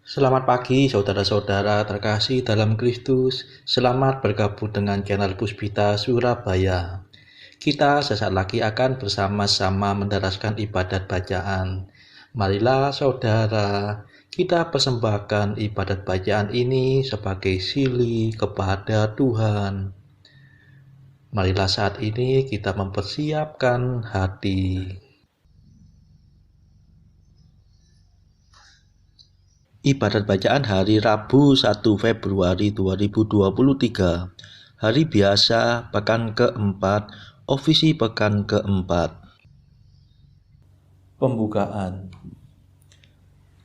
Selamat pagi saudara-saudara terkasih dalam Kristus. Selamat bergabung dengan channel Puspita Surabaya. Kita sesaat lagi akan bersama-sama menderaskan ibadat bacaan. Marilah saudara, kita persembahkan ibadat bacaan ini sebagai sili kepada Tuhan. Marilah saat ini kita mempersiapkan hati. Ibadat bacaan hari Rabu 1 Februari 2023. Hari biasa pekan keempat, ofisi pekan keempat. Pembukaan.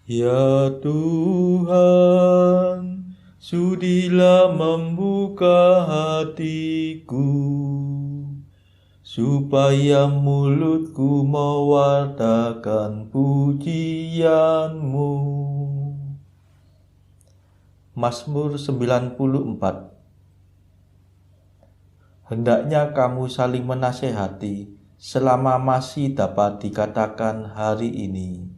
Ya Tuhan, sudilah membuka hatiku, supaya mulutku mewartakan pujian-Mu. Mazmur 94. Hendaknya kamu saling menasehati selama masih dapat dikatakan hari ini.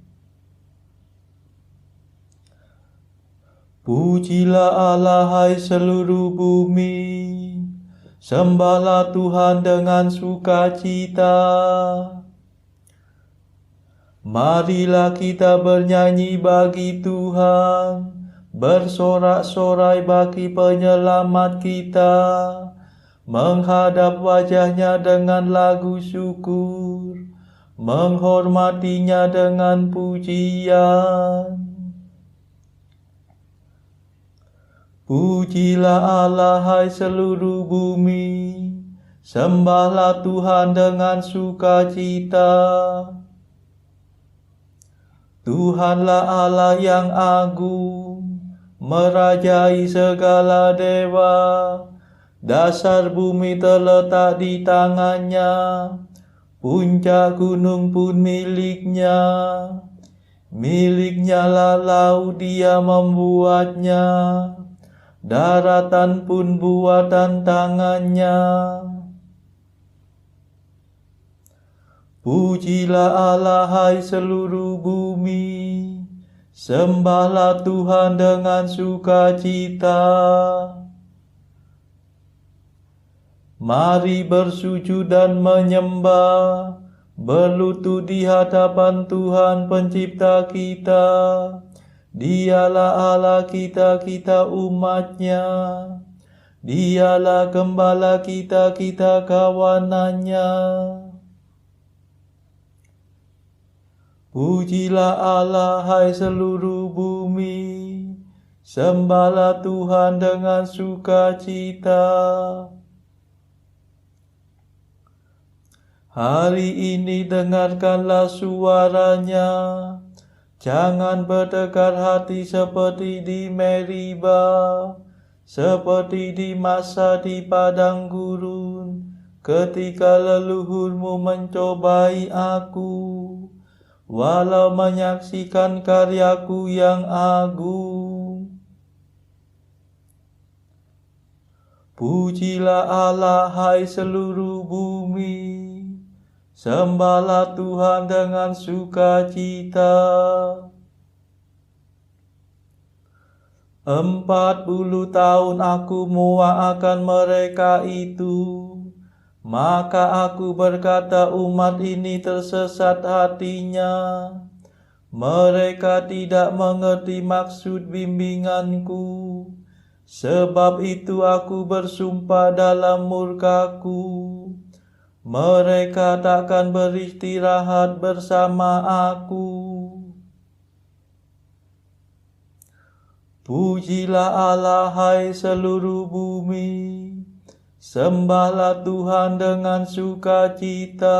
Pujilah Allah hai seluruh bumi, sembahlah Tuhan dengan sukacita. Marilah kita bernyanyi bagi Tuhan, bersorak-sorai bagi penyelamat kita, menghadap wajahnya dengan lagu syukur, menghormatinya dengan pujian. Pujilah Allah hai seluruh bumi, sembahlah Tuhan dengan sukacita. Tuhanlah Allah yang agung, merajai segala dewa. Dasar bumi terletak di tangannya, puncak gunung pun miliknya. Miliknya lah laut, dia membuatnya, daratan pun buatan tangannya. Pujilah Allah hai seluruh bumi, sembahlah Tuhan dengan sukacita. Mari bersujud dan menyembah, berlutut di hadapan Tuhan pencipta kita. Dialah Allah kita, kita umatnya. Dialah gembala kita, kita kawanannya. Pujilah Allah hai seluruh bumi, sembahlah Tuhan dengan sukacita. Hari ini dengarkanlah suaranya, jangan bertekar hati seperti di Meriba, seperti di masa di padang gurun, ketika leluhurmu mencobai aku, walau menyaksikan karyaku yang agung. Pujilah Allah hai seluruh bumi, sembahlah Tuhan dengan sukacita. 40 tahun aku muak akan mereka itu, maka aku berkata umat ini tersesat hatinya. Mereka tidak mengerti maksud bimbinganku. Sebab itu aku bersumpah dalam murkaku, mereka takkan beristirahat bersama aku. Pujilah Allah hai seluruh bumi, sembahlah Tuhan dengan sukacita.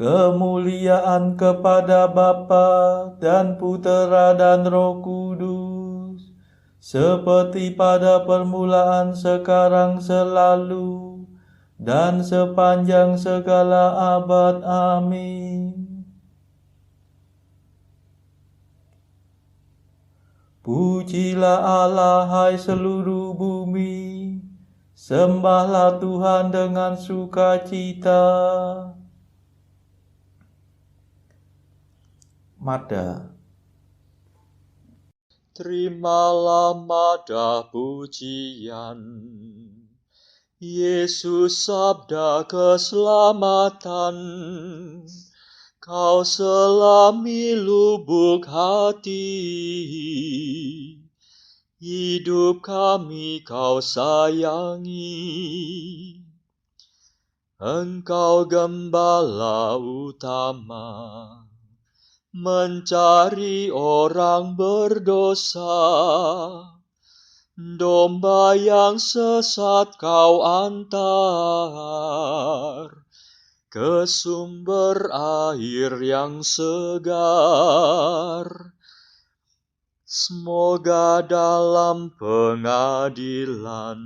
Kemuliaan kepada Bapa dan Putera dan Roh Kudus, seperti pada permulaan, sekarang, selalu, dan sepanjang segala abad. Amin. Pujilah Allah hai seluruh bumi, sembahlah Tuhan dengan sukacita. Mada. Terimalah mada pujian, Yesus sabda keselamatan. Kau selami lubuk hati, hidup kami kau sayangi. Engkau gembala utama, mencari orang berdosa. Domba yang sesat kau antar ke sumber air yang segar. Semoga dalam pengadilan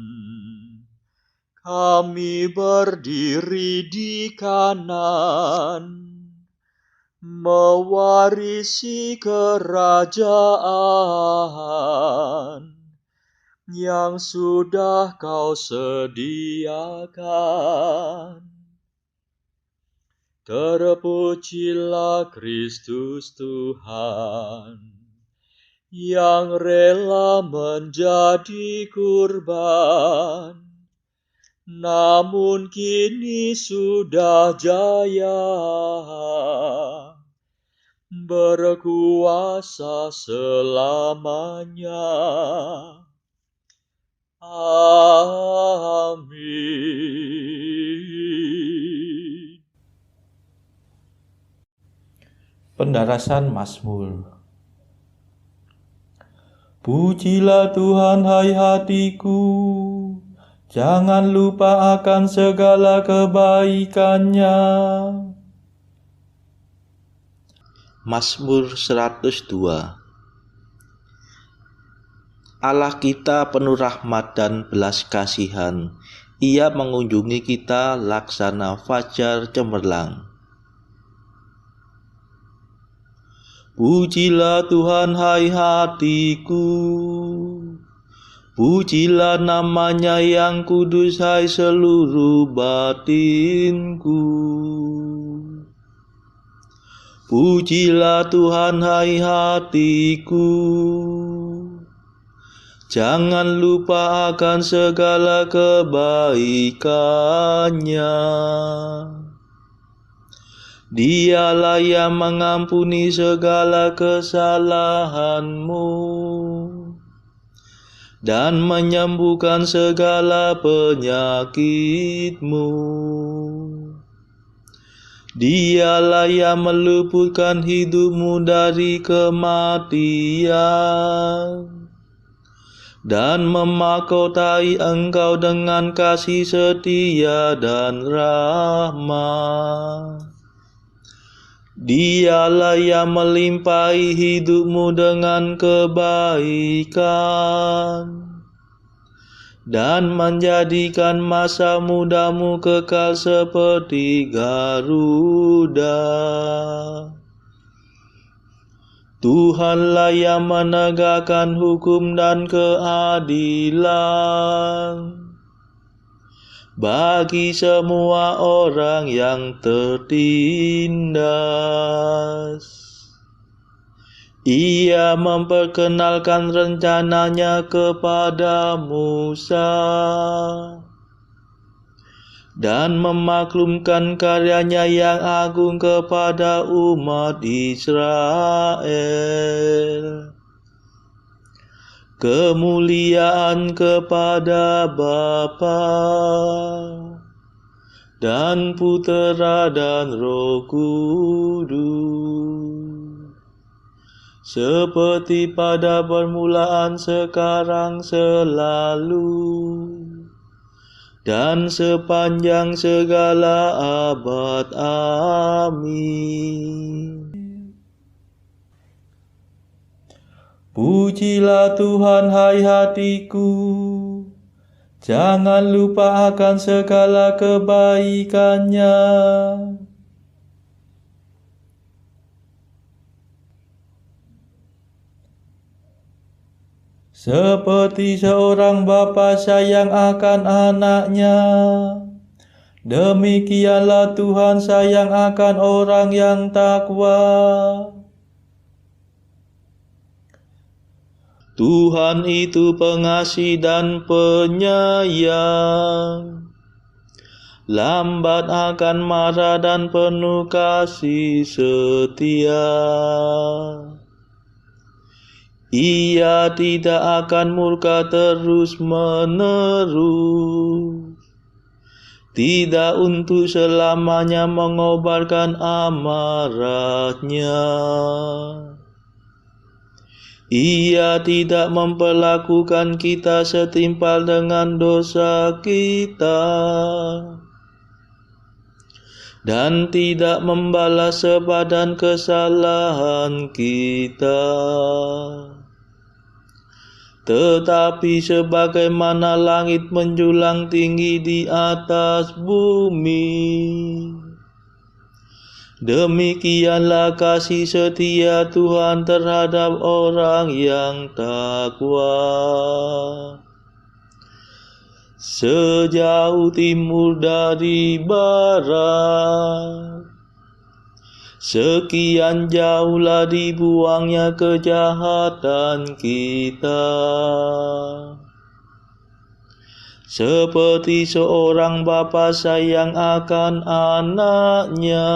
kami berdiri di kanan, mewarisi kerajaan yang sudah kau sediakan. Terpujilah Kristus Tuhan, yang rela menjadi kurban, namun kini sudah jaya, berkuasa selamanya. Amin. Pendarasan Mazmur. Pujilah Tuhan hai hatiku, jangan lupa akan segala kebaikannya. Mazmur 102. Allah kita penuh rahmat dan belas kasihan. Ia mengunjungi kita laksana fajar cemerlang. Pujilah Tuhan hai hatiku, pujilah namanya yang kudus hai seluruh batinku. Pujilah Tuhan hai hatiku, jangan lupa akan segala kebaikannya. Dialah yang mengampuni segala kesalahanmu dan menyembuhkan segala penyakitmu. Dialah yang meluputkan hidupmu dari kematian dan memahkotai engkau dengan kasih setia dan rahmat. Dialah yang melimpahi hidupmu dengan kebaikan dan menjadikan masa mudamu kekal seperti Garuda. Tuhanlah yang menegakkan hukum dan keadilan bagi semua orang yang tertindas. Ia memperkenalkan rencananya kepada Musa dan memaklumkan karyanya yang agung kepada umat Israel. Kemuliaan kepada Bapa dan Putera dan Roh Kudus, seperti pada permulaan, sekarang, selalu, dan sepanjang segala abad. Amin. Pujilah Tuhan hai hatiku, jangan lupa akan segala kebaikannya. Seperti seorang bapa sayang akan anaknya, demikianlah Tuhan sayang akan orang yang takwa. Tuhan itu pengasih dan penyayang, lambat akan marah dan penuh kasih setia. Ia tidak akan murka terus-menerus, tidak untuk selamanya mengobarkan amarahnya. Ia tidak memperlakukan kita setimpal dengan dosa kita, dan tidak membalas sepadan kesalahan kita. Tetapi sebagaimana langit menjulang tinggi di atas bumi, demikianlah kasih setia Tuhan terhadap orang yang takwa. Sejauh timur dari barat, sekian jauhlah dibuangnya kejahatan kita. Seperti seorang bapa sayang akan anaknya,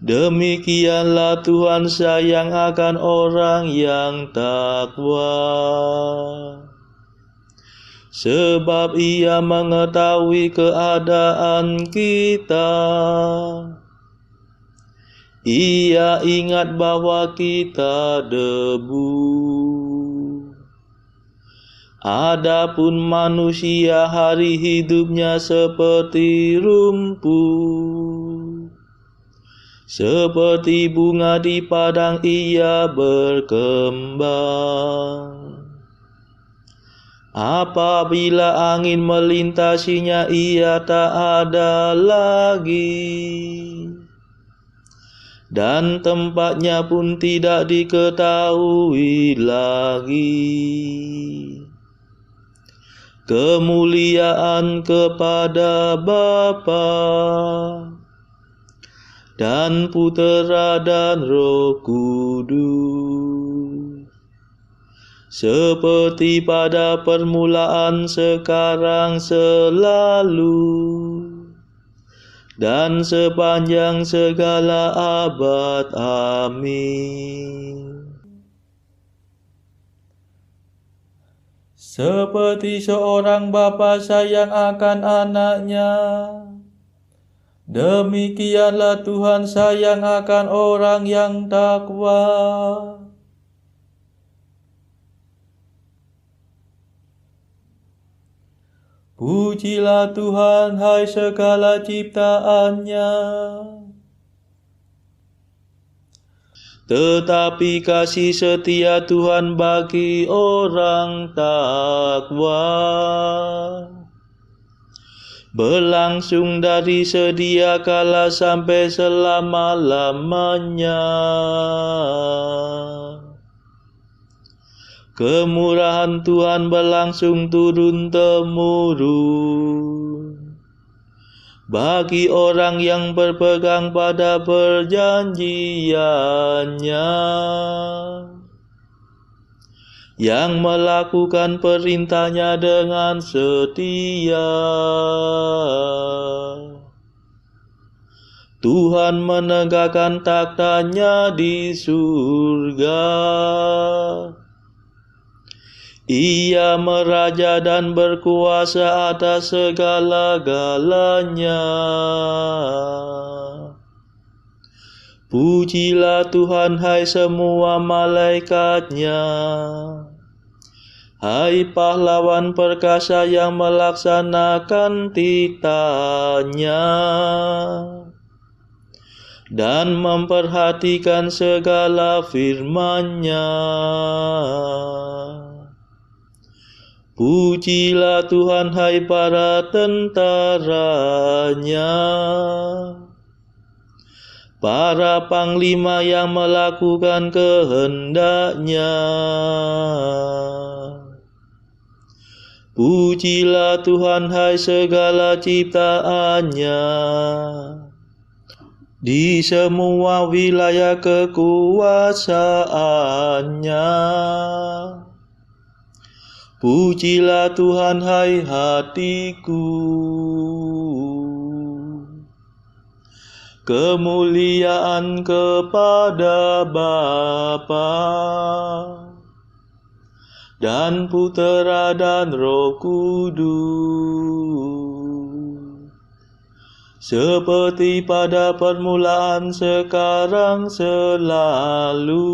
demikianlah Tuhan sayang akan orang yang takwa. Sebab Ia mengetahui keadaan kita. Ia ingat bahwa kita debu. Adapun manusia hari hidupnya seperti rumput, seperti bunga di padang ia berkembang. Apabila angin melintasinya, ia tak ada lagi, dan tempatnya pun tidak diketahui lagi. Kemuliaan kepada Bapa dan Putera dan Roh Kudus, seperti pada permulaan, sekarang, selalu, dan sepanjang segala abad. Amin. Seperti seorang bapa sayang akan anaknya, demikianlah Tuhan sayang akan orang yang takwa. Pujilah Tuhan, hai segala ciptaannya. Tetapi kasih setia Tuhan bagi orang takwa berlangsung dari sedia kala sampai selama-lamanya. Kemurahan Tuhan berlangsung turun-temurun bagi orang yang berpegang pada perjanjiannya, yang melakukan perintahnya dengan setia. Tuhan menegakkan taktanya di surga. Ia meraja dan berkuasa atas segala-galanya. Pujilah Tuhan, hai semua malaikatnya, hai pahlawan perkasa yang melaksanakan titahnya dan memperhatikan segala firman-Nya. Pujilah Tuhan, hai para tentaranya, para panglima yang melakukan kehendak-Nya. Pujilah Tuhan, hai segala ciptaannya, di semua wilayah kekuasaannya. Pujilah Tuhan, hai hatiku. Kemuliaan kepada Bapa dan Putera dan Roh Kudus, seperti pada permulaan, sekarang, selalu,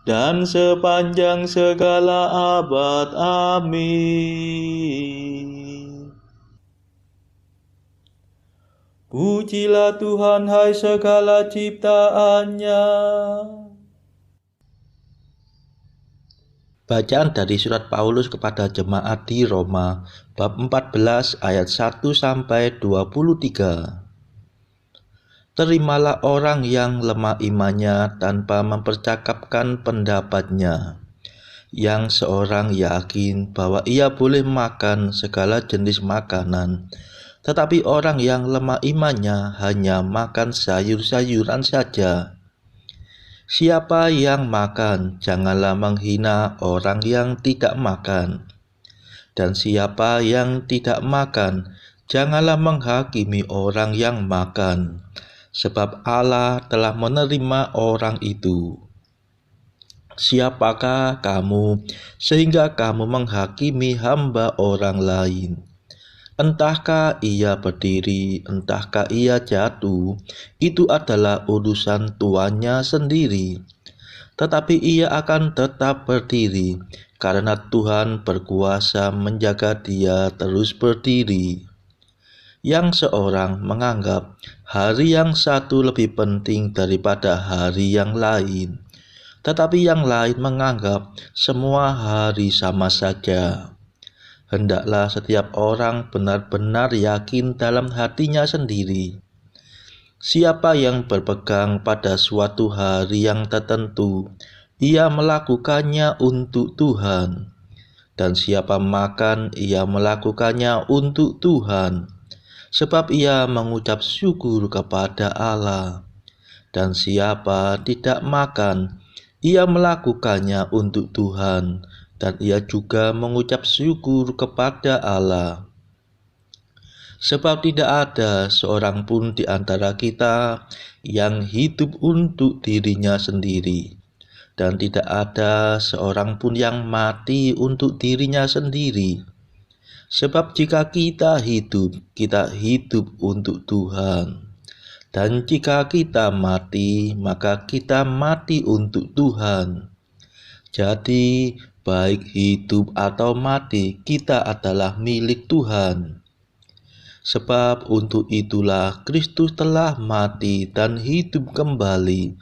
dan sepanjang segala abad. Amin. Pujilah Tuhan, hai segala ciptaannya. Bacaan dari surat Paulus kepada jemaat di Roma, bab 14 ayat 1 sampai 23. Terimalah orang yang lemah imannya tanpa mempercakapkan pendapatnya. Yang seorang yakin bahwa ia boleh makan segala jenis makanan, tetapi orang yang lemah imannya hanya makan sayur-sayuran saja. Siapa yang makan, janganlah menghina orang yang tidak makan. Dan siapa yang tidak makan, janganlah menghakimi orang yang makan, sebab Allah telah menerima orang itu. Siapakah kamu sehingga kamu menghakimi hamba orang lain? Entahkah ia berdiri, entahkah ia jatuh, itu adalah urusan tuannya sendiri. Tetapi ia akan tetap berdiri, karena Tuhan berkuasa menjaga dia terus berdiri. Yang seorang menganggap hari yang satu lebih penting daripada hari yang lain, tetapi yang lain menganggap semua hari sama saja. Hendaklah setiap orang benar-benar yakin dalam hatinya sendiri. Siapa yang berpegang pada suatu hari yang tertentu, ia melakukannya untuk Tuhan. Dan siapa makan, ia melakukannya untuk Tuhan, sebab ia mengucap syukur kepada Allah. Dan siapa tidak makan, ia melakukannya untuk Tuhan, dan ia juga mengucap syukur kepada Allah. Sebab tidak ada seorang pun di antara kita yang hidup untuk dirinya sendiri, dan tidak ada seorang pun yang mati untuk dirinya sendiri. Sebab jika kita hidup untuk Tuhan. Dan jika kita mati, maka kita mati untuk Tuhan. Jadi, baik hidup atau mati, kita adalah milik Tuhan. Sebab untuk itulah Kristus telah mati dan hidup kembali,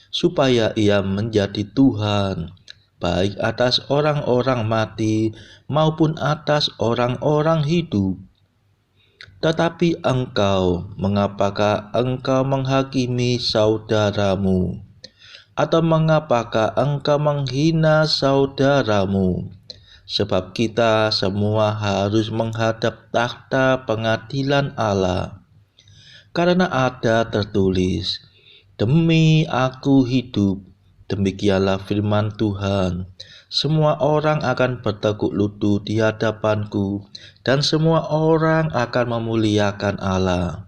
supaya ia menjadi Tuhan, baik atas orang-orang mati maupun atas orang-orang hidup. Tetapi engkau, mengapakah engkau menghakimi saudaramu? Atau mengapakah engkau menghina saudaramu? Sebab kita semua harus menghadap takhta pengadilan Allah. Karena ada tertulis, demi aku hidup, demikianlah firman Tuhan, semua orang akan bertekuk lutut di hadapanku, dan semua orang akan memuliakan Allah.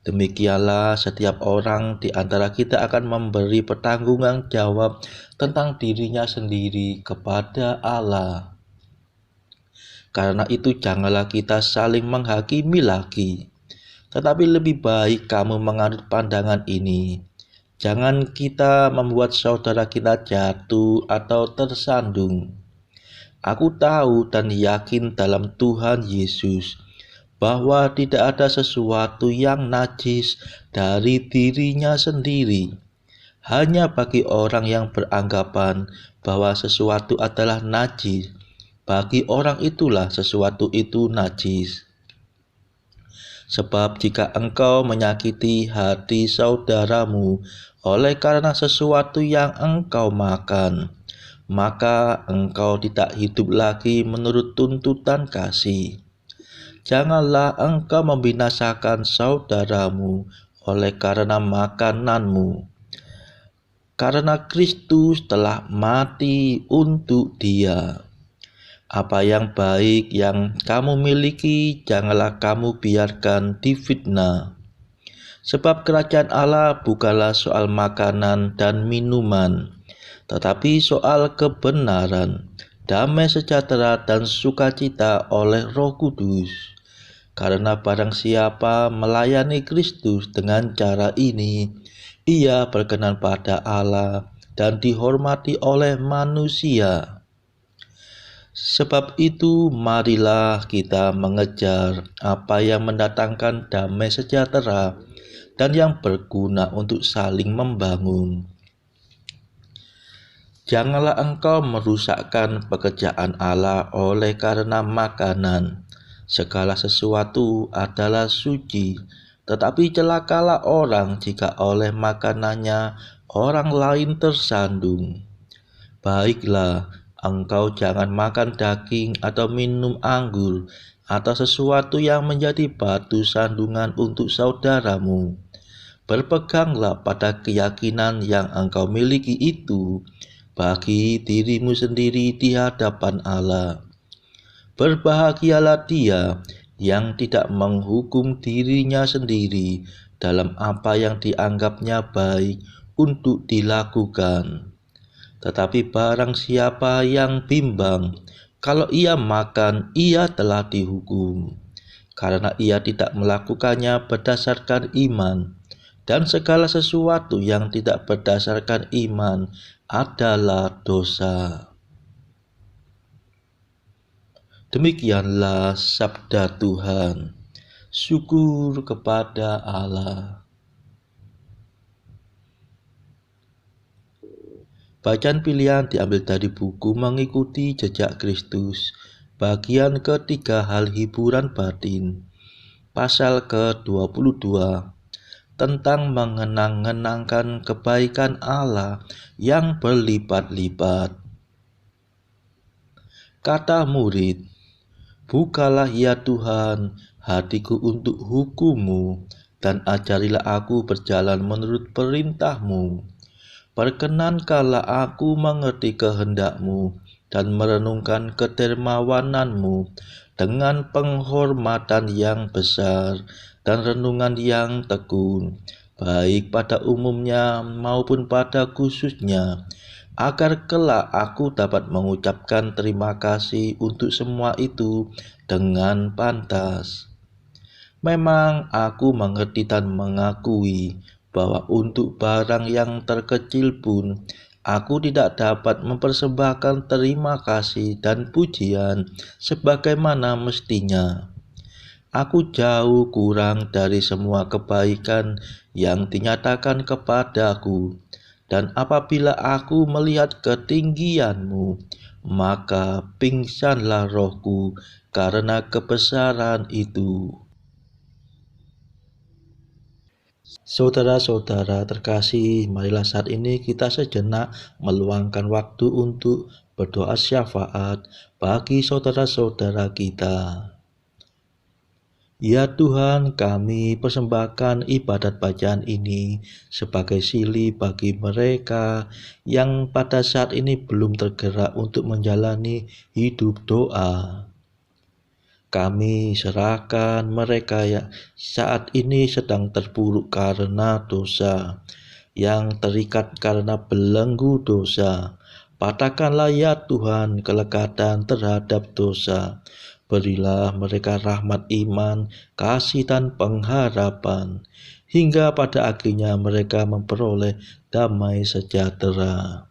Demikianlah setiap orang di antara kita akan memberi pertanggungan jawab tentang dirinya sendiri kepada Allah. Karena itu janganlah kita saling menghakimi lagi, tetapi lebih baik kamu menganut pandangan ini. Jangan kita membuat saudara kita jatuh atau tersandung. Aku tahu dan yakin dalam Tuhan Yesus bahwa tidak ada sesuatu yang najis dari dirinya sendiri. Hanya bagi orang yang beranggapan bahwa sesuatu adalah najis, bagi orang itulah sesuatu itu najis. Sebab jika engkau menyakiti hati saudaramu oleh karena sesuatu yang engkau makan, maka engkau tidak hidup lagi menurut tuntutan kasih. Janganlah engkau membinasakan saudaramu oleh karena makananmu, karena Kristus telah mati untuk dia. Apa yang baik yang kamu miliki, janganlah kamu biarkan difitnah. Sebab kerajaan Allah bukanlah soal makanan dan minuman, tetapi soal kebenaran, damai sejahtera dan sukacita oleh Roh Kudus. Karena barang siapa melayani Kristus dengan cara ini, ia berkenan pada Allah dan dihormati oleh manusia. Sebab itu, marilah kita mengejar apa yang mendatangkan damai sejahtera dan yang berguna untuk saling membangun. Janganlah engkau merusakkan pekerjaan Allah oleh karena makanan. Segala sesuatu adalah suci, tetapi celakalah orang jika oleh makanannya orang lain tersandung. Baiklah, engkau jangan makan daging atau minum anggur atau sesuatu yang menjadi batu sandungan untuk saudaramu. Berpeganglah pada keyakinan yang engkau miliki itu bagi dirimu sendiri di hadapan Allah. Berbahagialah dia yang tidak menghukum dirinya sendiri dalam apa yang dianggapnya baik untuk dilakukan. Tetapi barang siapa yang bimbang, kalau ia makan, ia telah dihukum, karena ia tidak melakukannya berdasarkan iman, dan segala sesuatu yang tidak berdasarkan iman adalah dosa. Demikianlah sabda Tuhan. Syukur kepada Allah. Bacaan pilihan diambil dari buku Mengikuti Jejak Kristus, bagian ketiga, hal hiburan batin, pasal ke-22, tentang mengenang-enangkan kebaikan Allah yang berlipat-lipat. Kata murid, "Bukalah ya Tuhan hatiku untuk hukum-Mu, dan ajarilah aku berjalan menurut perintah-Mu. Perkenankanlah aku mengerti kehendak-Mu dan merenungkan kedermawanan-Mu dengan penghormatan yang besar dan renungan yang tekun, baik pada umumnya maupun pada khususnya, agar kelak aku dapat mengucapkan terima kasih untuk semua itu dengan pantas. Memang aku mengerti dan mengakui bahwa untuk barang yang terkecil pun aku tidak dapat mempersembahkan terima kasih dan pujian sebagaimana mestinya. Aku jauh kurang dari semua kebaikan yang dinyatakan kepadaku, dan apabila aku melihat ketinggian-Mu, maka pingsanlah rohku karena kebesaran itu." Saudara-saudara terkasih, marilah saat ini kita sejenak meluangkan waktu untuk berdoa syafaat bagi saudara-saudara kita. Ya Tuhan, kami persembahkan ibadat bacaan ini sebagai silih bagi mereka yang pada saat ini belum tergerak untuk menjalani hidup doa. Kami serahkan mereka yang saat ini sedang terpuruk karena dosa, yang terikat karena belenggu dosa. Patahkanlah ya Tuhan kelekatan terhadap dosa. Berilah mereka rahmat iman, kasih dan pengharapan, hingga pada akhirnya mereka memperoleh damai sejahtera.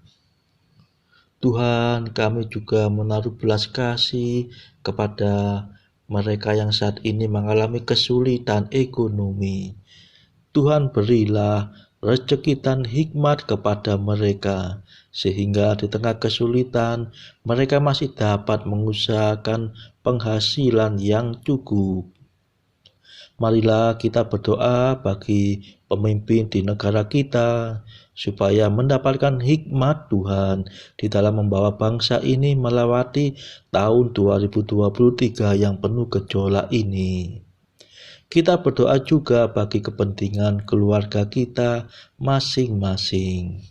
Tuhan, kami juga menaruh belas kasih kepada mereka yang saat ini mengalami kesulitan ekonomi. Tuhan, berilah rezeki dan hikmat kepada mereka, sehingga di tengah kesulitan mereka masih dapat mengusahakan penghasilan yang cukup. Marilah kita berdoa bagi pemimpin di negara kita, supaya mendapatkan hikmat Tuhan di dalam membawa bangsa ini melewati tahun 2023 yang penuh gejolak ini. Kita berdoa juga bagi kepentingan keluarga kita masing-masing.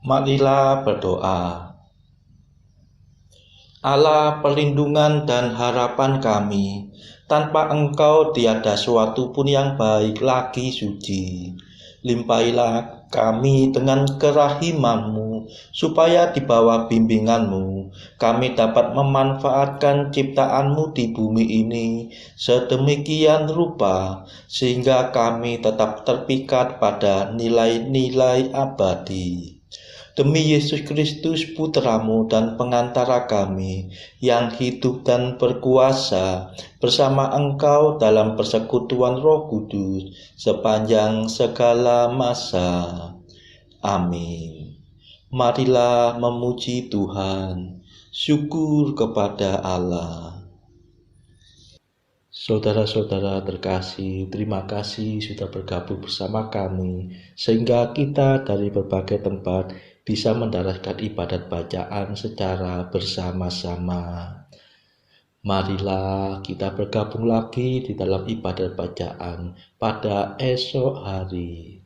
Marilah berdoa. Allah perlindungan dan harapan kami, tanpa Engkau tiada suatu pun yang baik lagi suci. Limpahilah kami dengan kerahiman-Mu, supaya di bawah bimbingan-Mu kami dapat memanfaatkan ciptaan-Mu di bumi ini sedemikian rupa, sehingga kami tetap terpikat pada nilai-nilai abadi. Demi Yesus Kristus Putra-Mu dan pengantara kami, yang hidup dan berkuasa bersama Engkau dalam persekutuan Roh Kudus sepanjang segala masa. Amin. Marilah memuji Tuhan. Syukur kepada Allah. Saudara-saudara terkasih, terima kasih sudah bergabung bersama kami, sehingga kita dari berbagai tempat bisa mendaraskan ibadat bacaan secara bersama-sama. Marilah kita bergabung lagi di dalam ibadat bacaan pada esok hari.